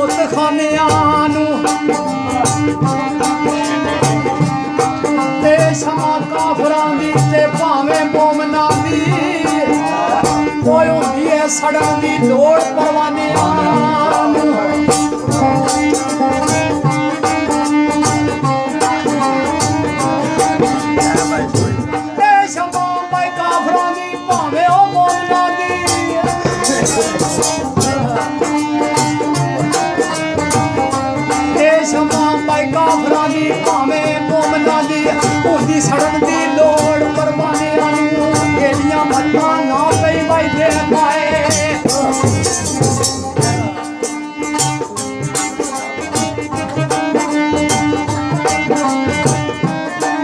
ਬੁੱਤਖਾਨਿਆਂ ਨੂੰ ਤੇ ਸ਼ਮਾ ਕਾਫਰਾਂ ਦੀ ਤੇ ਭਾਵੇਂ ਮੋਮਨਾਂ ਦੀ ਕੋਈ ਹੁੰਦੀ ਹੈ ਸੜਨ ਦੀ ਲੋੜ ਪਰਵਾਨਿਆਂ ਨੂੰ ਤੇ ਸ਼ਮਾ ਭਾਈ ਕਾਫਰਾਂ ਦੀ ਭਾਵੇਂ ਉਹ ਮੋਮਨਾਂ ਦੀ ਸ਼ਮਾ ਭਾਈ ਕਾਫਰਾਂ ਦੀ ਭਾਵੇਂ ਮੋਮਨਾਂ ਦੀ ਉਹਦੀ ਸੜਨ ਦੀ ਲੋੜ ਪਰਵਾਨਿਆਂ ਨੂੰ ਇਹਦੀਆਂ ਮੱਤਾਂ ਨਾ ਪਈ ਬਾਈ ਦੇ ਪਾਏ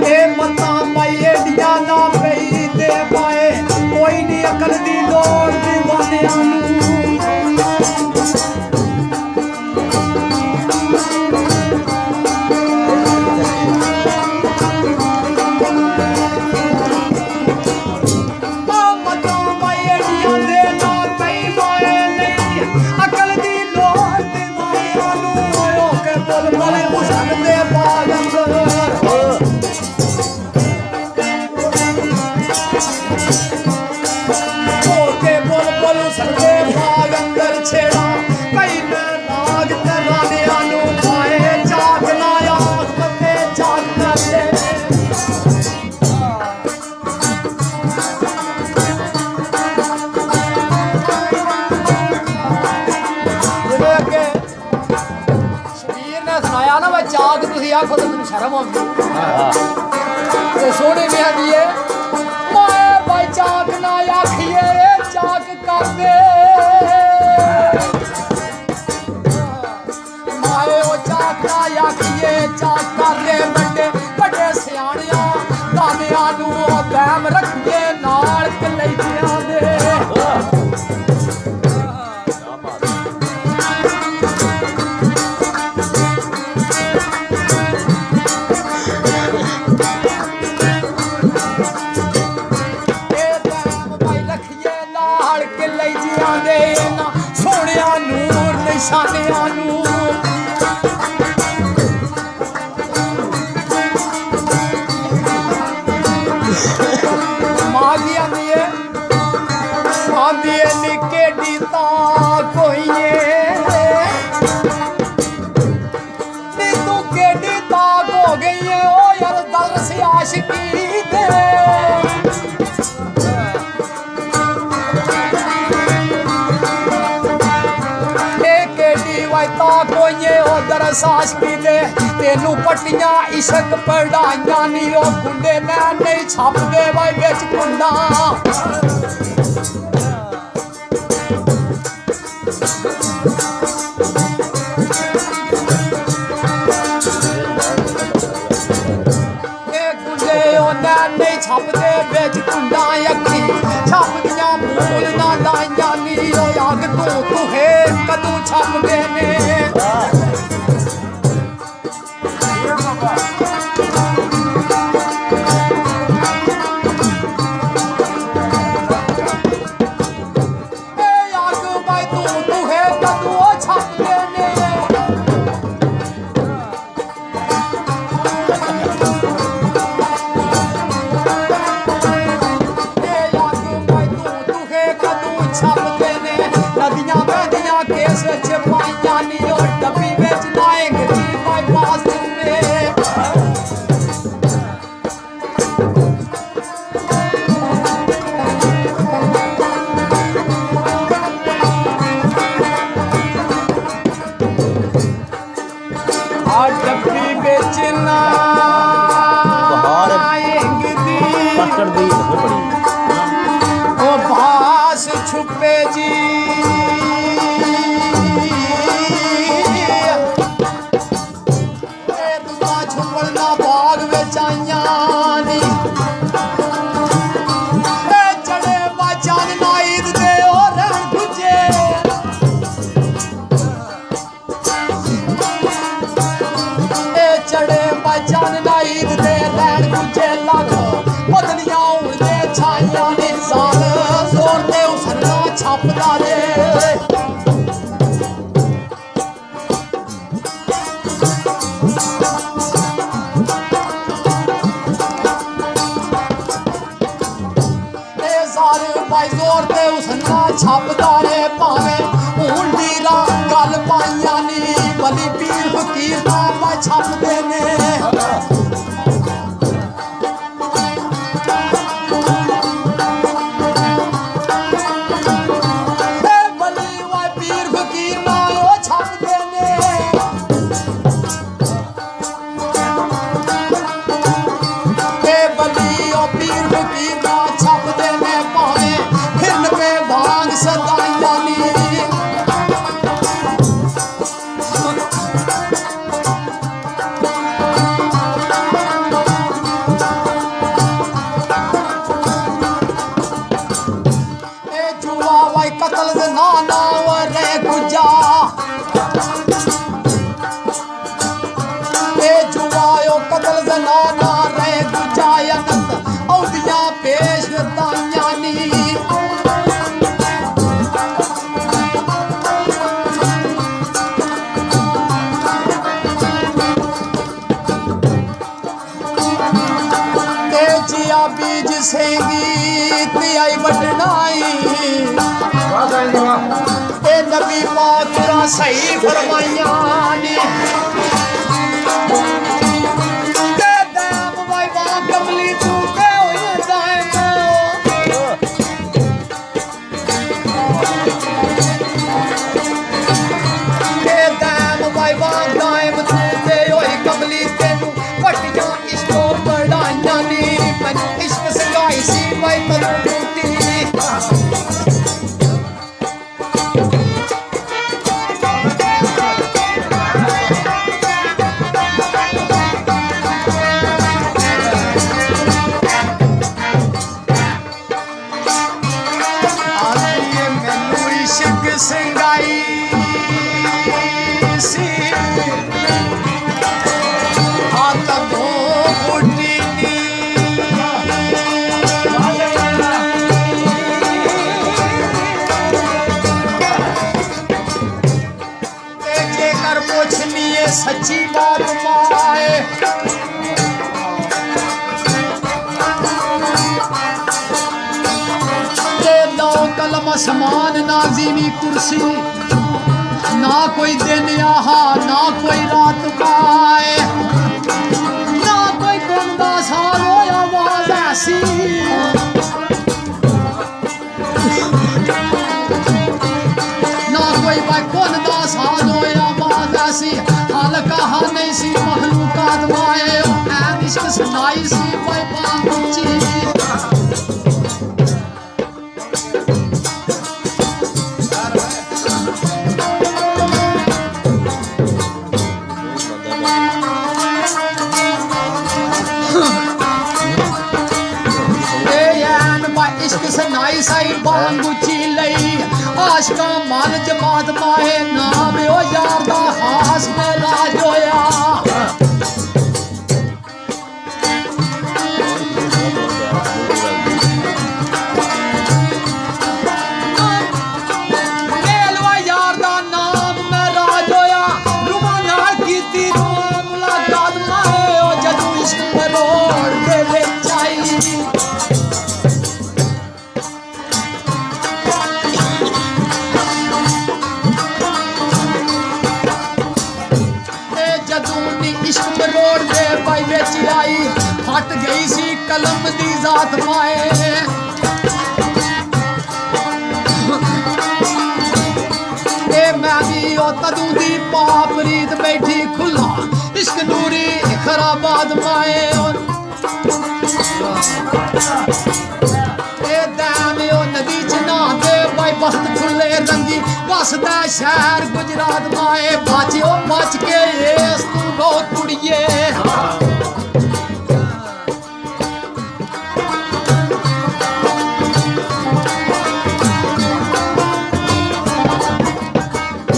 ਇਹ ਮੱਤਾਂ ਭਾਈ ਇਹਦੀਆਂ ਨਾ ਪਈ ਦੇ ਪਾਏ ਕੋਈ ਨਹੀਂ ਅਕਲ ਦੀ ਲੋੜ ਦੀਵਾਨਿਆਂ ਨੂੰ ਚਾਕ ਤੁਸੀਂ ਆਖੋ ਤਾਂ ਮੈਨੂੰ ਸ਼ਰਮ ਆਉਂਦੀ ਤੇ ਸੋਹਣੇ ਨੇ ਆਂਦੀਏ ਮਾਏ ਬਾਈ ਚਾਕ ਨਾ ਆਖੀਏ ਚਾਕ ਕਰਦੇ ਮਾਏ ਉਹ ਚਾਕ ਨਾ ਆਖੀਏ ਚਾਕ ਕਰਦੇ ਵੱਡੇ ਵੱਡੇ ਸਿਆਣਿਆਂ ਦਾਨਿਆਂ ਨੂੰ ਉਹ ਬੈਮ ਰੱਖੀਏ ਨਾਲ ਕਲਈਆਂ ਦੇ ਸੋਹਣਿਆਂ ਨੂਰ ਨਿਸ਼ਾਨਿਆਂ ਨੂੰ ਮਾਗੀ ਆਂਦੀਏ ਨੀ ਕਿਹੜੀ ਤਾਂ ਕੋਈਏ ਨੀ ਤੂੰ ਕਿਹੜੀ ਤਾਂ ਹੋ ਗਈ ਏ ਉਹ ਯਾਰ ਦਰਸ ਆਸ਼ਕੀ ਦੇ ਤਾਂ ਕੋਈਏ ਉਹ ਦਰਸ ਆਸ਼ਕੀ ਦੇ ਤੈਨੂੰ ਪੱਟੀਆਂ ਇਸ਼ਕ ਪੜਾਈਆਂ ਨੀ ਉਹ ਗੁੰਡੇ ਨਾ ਨਹੀਂ ਛਾਪਦੇ ਵਾਈ ਵਿੱਚ ਕੁੰਡਾ ਇਹ ਗੁੰਡੇ ਉਹ ਨਾ ਨਹੀਂ ਛਾਪਦੇ ਵਿੱਚ ਕੁੰਡਾ ਅੱਖੀ ਛਾਪਦੀਆਂ ਮੂਲ ਨਾ ਦਾਈਆਂ ਨੀ ਉਹ ਯਾਦ ਤੂੰ ਹੈ ਕਦੋਂ ਛਾਪਦੇ ਨੇ छुपे जी दुआ छुपना बाग में आईया चढ़े बाचान नाईद दे और गुजे चढ़े बाचान नाईद दे रैन गुजे लग बदलियां उड़दे छाइया ने साल जोर दे उसना छपदा रे भाई जोर ते उसना छपदा है भावे ऊंडीरा गल पाइया नी बली पीर फकीर दा भाई छपदे ने बीज सेंगी आई बटनाई ए नबी पाक सही फरमाइया ने ते दाम भाई बा कमली तू के होई दाम ते दाम भाई बा दाम तू के होई कमली तेनू पटियां इश्को पढ़ाइयां नी इश्क सगाई सी भाई मदू टूटी संगाई सी हाथ धो बुटी जेकर पूछनी है सच्ची बात माए कलम आसमान नाज़ीमी कुर्सी ना कोई दिन यहाँ ना कोई रात पाए ना कोई गुंदा सारो आवाज ऐसी ना कोई भाई गुंदा सारो आवाज ऐसी हाल कहा नहीं सी मखलूकात माए इश्क सुनाई सी भाई बात ऊंची इश्क सनाई साई बांग उची लई आशका माल जमात माए नाम ओ यार दा खास में राज होया मेलवा यार दा नाम में राज होया रुमा नाल कीती मुलाकात माए ओ जदू इश्क मरोड़ दे विच आई इश्क मरोड़ दे भाई बेच आई फट गई सी कलम दी जात माए ए मैं भी ओ तदू दी पाप रीत बैठी खुला इश्क नूरी खराबाद माए ए दाम ओ नदी च ना दे भाई बहुत खुले रंगी बसदा शहर गुजरात माए बाजियो बच के इस तू बहुत कुड़िए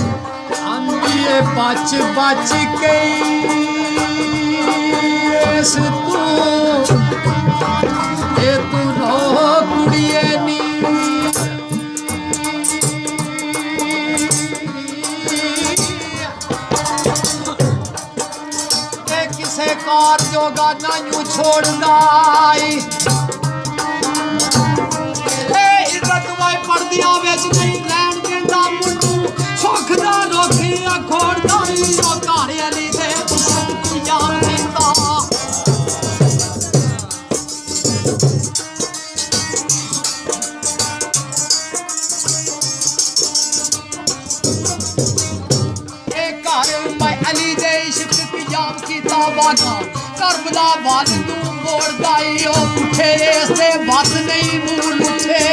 अंबिए बच बच के इस तू ए तू रो कुड़िए नी कार जो गाना यूं छोड़ गाई ਕਰਮ ਦਾ ਵੱਲ ਤੂੰ ਮੋੜਦਾ ਈ ਉਹ ਪੁੱਠੇ ਇਸ ਦੇ ਵੱਧ ਨਹੀਂ ਮੂੰਹ ਲੁੱਠੇ